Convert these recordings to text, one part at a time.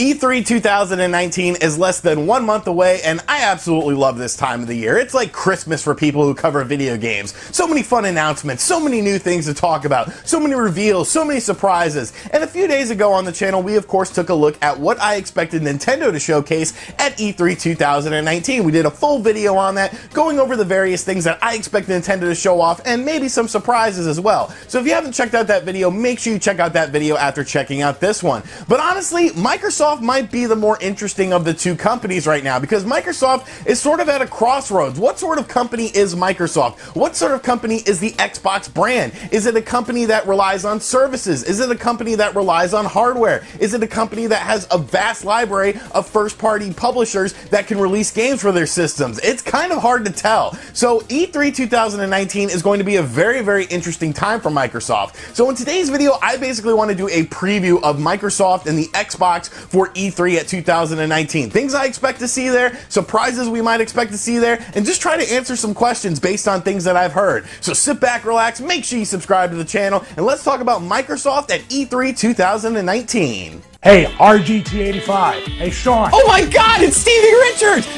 E3 2019 is less than 1 month away, and I absolutely love this time of the year. It's like Christmas for people who cover video games. So many fun announcements, so many new things to talk about, so many reveals, so many surprises. And a few days ago on the channel, we of course took a look at what I expected Nintendo to showcase at E3 2019. We did a full video on that, going over the various things that I expect Nintendo to show off, and maybe some surprises as well. So if you haven't checked out that video, make sure you check out that video after checking out this one. But honestly, Microsoft might be the more interesting of the two companies right now, because Microsoft is sort of at a crossroads. What sort of company is Microsoft? What sort of company is the Xbox brand? Is it a company that relies on services? Is it a company that relies on hardware? Is it a company that has a vast library of first-party publishers that can release games for their systems? It's kind of hard to tell. So E3 2019 is going to be a very, very interesting time for Microsoft. So in today's video, I basically want to do a preview of Microsoft and the Xbox for E3 at 2019. Things I expect to see there, surprises we might expect to see there, and just try to answer some questions based on things that I've heard. So sit back, relax, make sure you subscribe to the channel, and let's talk about Microsoft at E3 2019. Hey, RGT 85. Hey, Sean. Oh my God, it's Stevie Richards!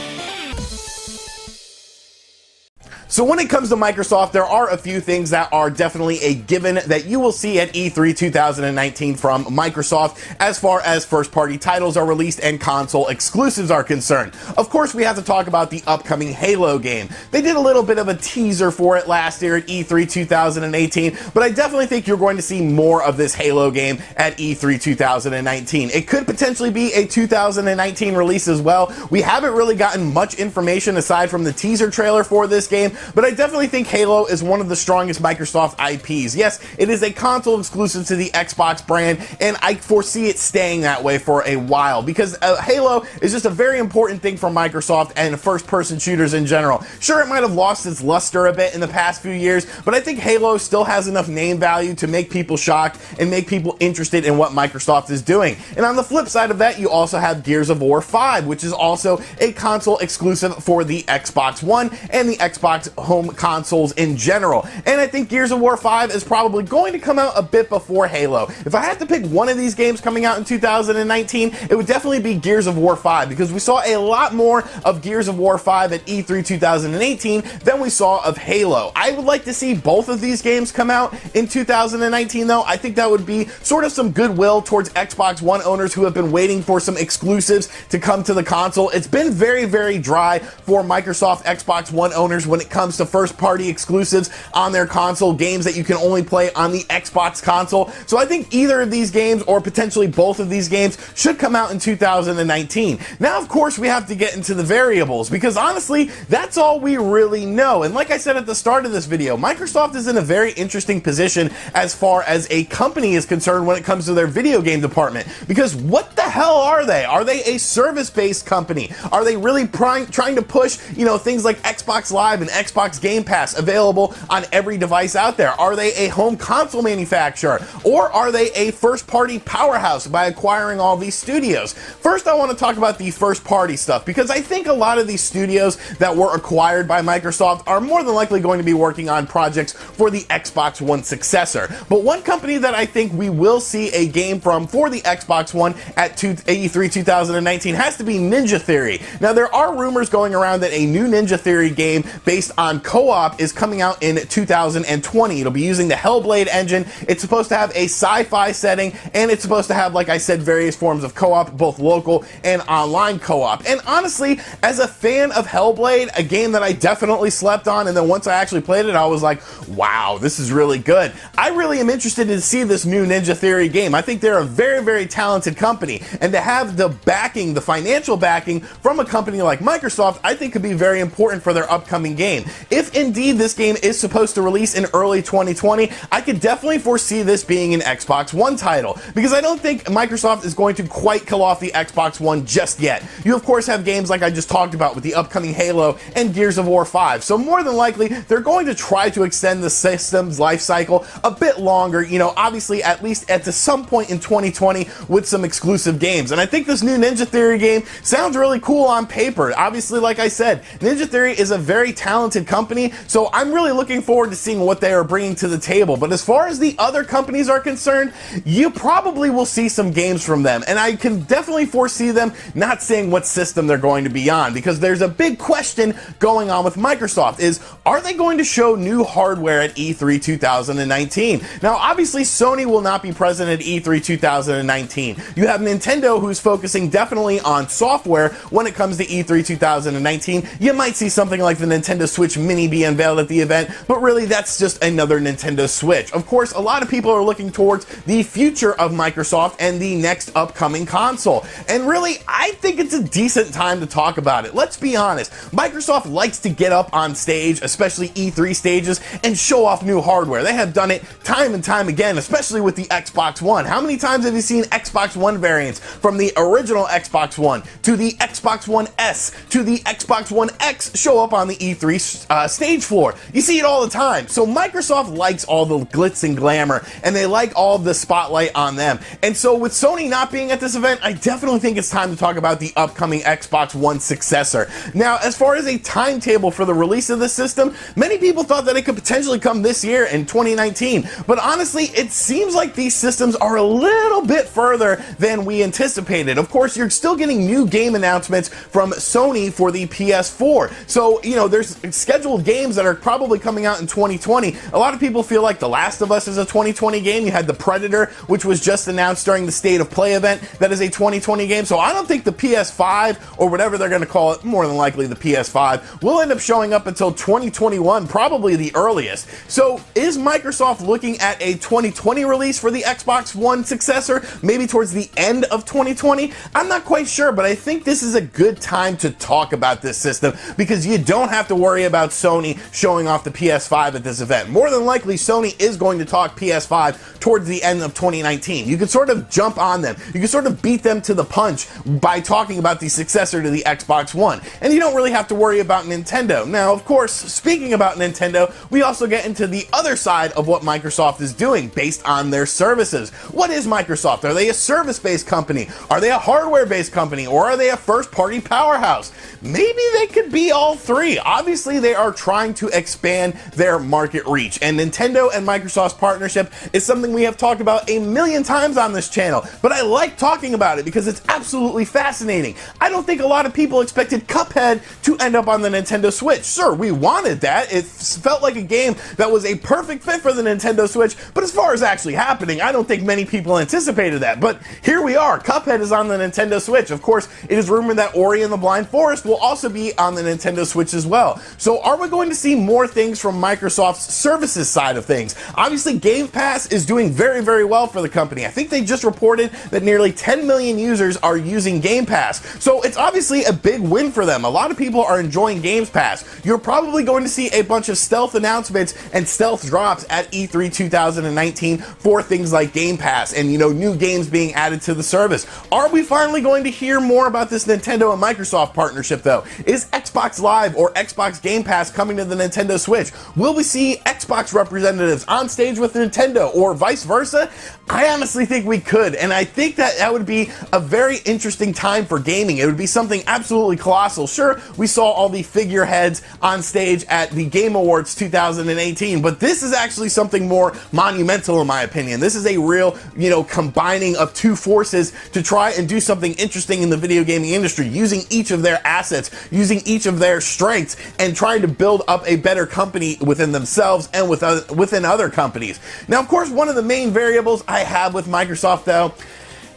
So when it comes to Microsoft, there are a few things that are definitely a given that you will see at E3 2019 from Microsoft as far as first-party titles are released and console exclusives are concerned. Of course, we have to talk about the upcoming Halo game. They did a little bit of a teaser for it last year at E3 2018, but I definitely think you're going to see more of this Halo game at E3 2019. It could potentially be a 2019 release as well. We haven't really gotten much information aside from the teaser trailer for this game, but I definitely think Halo is one of the strongest Microsoft IPs. Yes, it is a console exclusive to the Xbox brand, and I foresee it staying that way for a while, because Halo is just a very important thing for Microsoft and first-person shooters in general. Sure, it might have lost its luster a bit in the past few years, but I think Halo still has enough name value to make people shocked and make people interested in what Microsoft is doing. And on the flip side of that, you also have Gears of War 5, which is also a console exclusive for the Xbox One and the Xbox home consoles in general. And I think Gears of War 5 is probably going to come out a bit before Halo. If I had to pick one of these games coming out in 2019, it would definitely be Gears of War 5, because we saw a lot more of Gears of War 5 at E3 2018 than we saw of Halo. I would like to see both of these games come out in 2019 though. I think that would be sort of some goodwill towards Xbox One owners who have been waiting for some exclusives to come to the console. It's been very, very dry for Microsoft Xbox One owners when it comes to first-party exclusives on their console, games that you can only play on the Xbox console. So I think either of these games, or potentially both of these games, should come out in 2019. Now, of course, we have to get into the variables, because honestly, that's all we really know. And like I said at the start of this video, Microsoft is in a very interesting position as far as a company is concerned when it comes to their video game department. Because what the hell are they? Are they a service-based company? Are they really trying to push, things like Xbox Live and Xbox Game Pass available on every device out there? Are they a home console manufacturer? Or are they a first-party powerhouse by acquiring all these studios? First, I want to talk about the first-party stuff, because I think a lot of these studios that were acquired by Microsoft are more than likely going to be working on projects for the Xbox One successor. But one company that I think we will see a game from for the Xbox One at E3 2019 has to be Ninja Theory. Now, there are rumors going around that a new Ninja Theory game based on co-op is coming out in 2020. It'll be using the Hellblade engine. It's supposed to have a sci-fi setting, and it's supposed to have, like I said, various forms of co-op, both local and online co-op. And honestly, as a fan of Hellblade, a game that I definitely slept on, and then once I actually played it, I was like, wow, this is really good. I really am interested to see this new Ninja Theory game. I think they're a very, very talented company, and to have the backing, the financial backing from a company like Microsoft, I think could be very important for their upcoming game. If indeed this game is supposed to release in early 2020, I could definitely foresee this being an Xbox One title, because I don't think Microsoft is going to quite kill off the Xbox One just yet. You of course have games like I just talked about with the upcoming Halo and Gears of War 5, so more than likely they're going to try to extend the system's life cycle a bit longer, obviously at least at some point in 2020 with some exclusive games. And I think this new Ninja Theory game sounds really cool on paper. Obviously, like I said, Ninja Theory is a very talented talented company, so I'm really looking forward to seeing what they are bringing to the table. But as far as the other companies are concerned, you probably will see some games from them, and I can definitely foresee them not saying what system they're going to be on, because there's a big question going on with Microsoft is, are they going to show new hardware at E3 2019? Now, obviously, Sony will not be present at E3 2019. You have Nintendo, who's focusing definitely on software when it comes to E3 2019. You might see something like the Nintendo Switch Mini be unveiled at the event, but really that's just another Nintendo Switch. Of course, a lot of people are looking towards the future of Microsoft and the next upcoming console. And really, I think it's a decent time to talk about it. Let's be honest. Microsoft likes to get up on stage, especially E3 stages, and show off new hardware. They have done it time and time again, especially with the Xbox One. How many times have you seen Xbox One variants from the original Xbox One to the Xbox One S to the Xbox One X show up on the E3 stage floor? You see it all the time. So Microsoft likes all the glitz and glamour, and they like all the spotlight on them. And so with Sony not being at this event, I definitely think it's time to talk about the upcoming Xbox One successor. Now, as far as a timetable for the release of this system, many people thought that it could potentially come this year in 2019, but honestly, it seems like these systems are a little bit further than we anticipated. Of course, you're still getting new game announcements from Sony for the PS4, so, you know, there's scheduled games that are probably coming out in 2020. A lot of people feel like The Last of Us is a 2020 game. You had The Predator, which was just announced during the State of Play event, that is a 2020 game, so I don't think the PS5, or whatever they're going to call it, more than likely the PS5, will end up showing up until 2021, probably the earliest. So is Microsoft looking at a 2020 release for the Xbox One successor, maybe towards the end of 2020? I'm not quite sure, but I think this is a good time to talk about this system, because you don't have to worry about Sony showing off the PS5 at this event. More than likely, Sony is going to talk PS5 towards the end of 2019. You can sort of jump on them. You can sort of beat them to the punch by talking about the successor to the Xbox One. And you don't really have to worry about Nintendo. Now, of course, speaking about Nintendo, we also get into the other side of what Microsoft is doing based on their services. What is Microsoft? Are they a service-based company? Are they a hardware-based company? Or are they a first-party powerhouse? Maybe they could be all three. Obviously, they are trying to expand their market reach, and Nintendo and Microsoft's partnership is something we have talked about a million times on this channel, but I like talking about it because it's absolutely fascinating. I don't think a lot of people expected Cuphead to end up on the Nintendo Switch. Sure, we wanted that. It felt like a game that was a perfect fit for the Nintendo Switch, but as far as actually happening, I don't think many people anticipated that. But here we are. Cuphead is on the Nintendo Switch. Of course, it is rumored that Ori and the Blind Forest will also be on the Nintendo Switch as well. So are we going to see more things from Microsoft's services side of things? Obviously, Game Pass is doing very, very well for the company. I think they just reported that nearly 10 million users are using Game Pass. So it's obviously a big win for them. A lot of people are enjoying Game Pass. You're probably going to see a bunch of stealth announcements and stealth drops at E3 2019 for things like Game Pass and, you know, new games being added to the service. Are we finally going to hear more about this Nintendo and Microsoft partnership, though? Is Xbox Live or Xbox Game Pass coming to the Nintendo Switch? Will we see Xbox representatives on stage with Nintendo or vice versa? I honestly think we could, and I think that that would be a very interesting time for gaming. It would be something absolutely colossal. Sure, we saw all the figureheads on stage at the Game Awards 2018, but this is actually something more monumental in my opinion. This is a real, you know, combining of two forces to try and do something interesting in the video gaming industry, using each of their assets, using each of their strengths, and trying to build up a better company within themselves and within other companies. Now, of course, one of the main variables I have with Microsoft, though,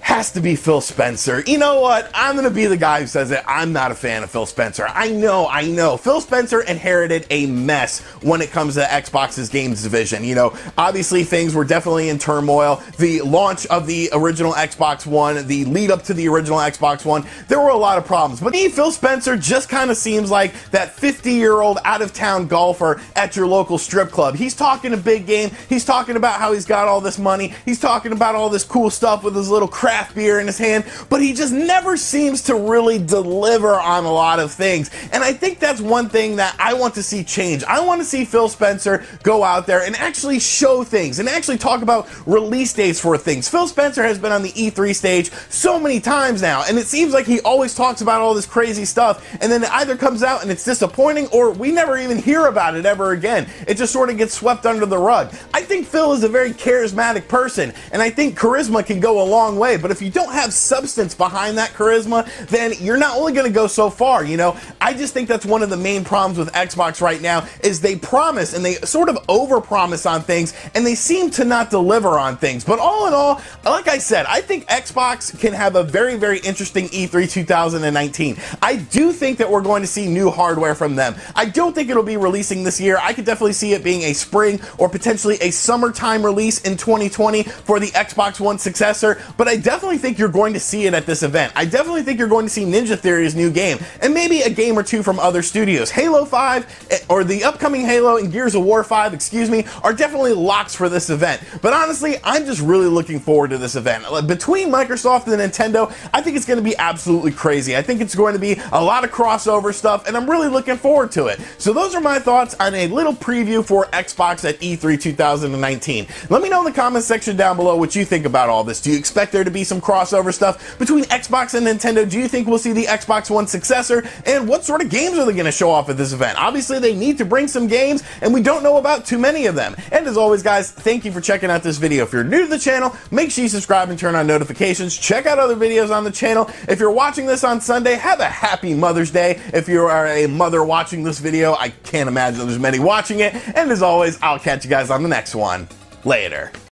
has to be Phil Spencer. You know what? I'm going to be the guy who says it. I'm not a fan of Phil Spencer. I know. Phil Spencer inherited a mess when it comes to Xbox's games division. You know, obviously things were definitely in turmoil. The launch of the original Xbox One, the lead up to the original Xbox One, there were a lot of problems. But Phil Spencer just kind of seems like that 50-year-old out-of-town golfer at your local strip club. He's talking a big game. He's talking about how he's got all this money. He's talking about all this cool stuff with his little crap craft beer in his hand, but he just never seems to really deliver on a lot of things. And I think that's one thing that I want to see change. I want to see Phil Spencer go out there and actually show things and actually talk about release dates for things. Phil Spencer has been on the E3 stage so many times now, and it seems like he always talks about all this crazy stuff, and then it either comes out and it's disappointing, or we never even hear about it ever again. It just sort of gets swept under the rug. I think Phil is a very charismatic person, and I think charisma can go a long way, but if you don't have substance behind that charisma, then you're not only going to go so far, you know? I just think that's one of the main problems with Xbox right now, is they promise and they sort of overpromise on things, and they seem to not deliver on things. But all in all, like I said, I think Xbox can have a very, very interesting E3 2019. I do think that we're going to see new hardware from them. I don't think it'll be releasing this year. I could definitely see it being a spring or potentially a summertime release in 2020 for the Xbox One successor, but I definitely think you're going to see it at this event. I definitely think you're going to see Ninja Theory's new game, and maybe a game or two from other studios. Halo 5, or the upcoming Halo and Gears of War 5, excuse me, are definitely locks for this event. But honestly, I'm just really looking forward to this event. Between Microsoft and Nintendo, I think it's going to be absolutely crazy. I think it's going to be a lot of crossover stuff, and I'm really looking forward to it. So those are my thoughts on a little preview for Xbox at E3 2019. Let me know in the comments section down below what you think about all this. Do you expect there to be some crossover stuff between Xbox and Nintendo? Do you think we'll see the Xbox One successor? And what sort of games are they going to show off at this event? Obviously, they need to bring some games, and we don't know about too many of them. And as always, guys, thank you for checking out this video. If you're new to the channel, make sure you subscribe and turn on notifications. Check out other videos on the channel. If you're watching this on Sunday, have a happy Mother's Day. If you are a mother watching this video, I can't imagine there's many watching it. And as always, I'll catch you guys on the next one. Later.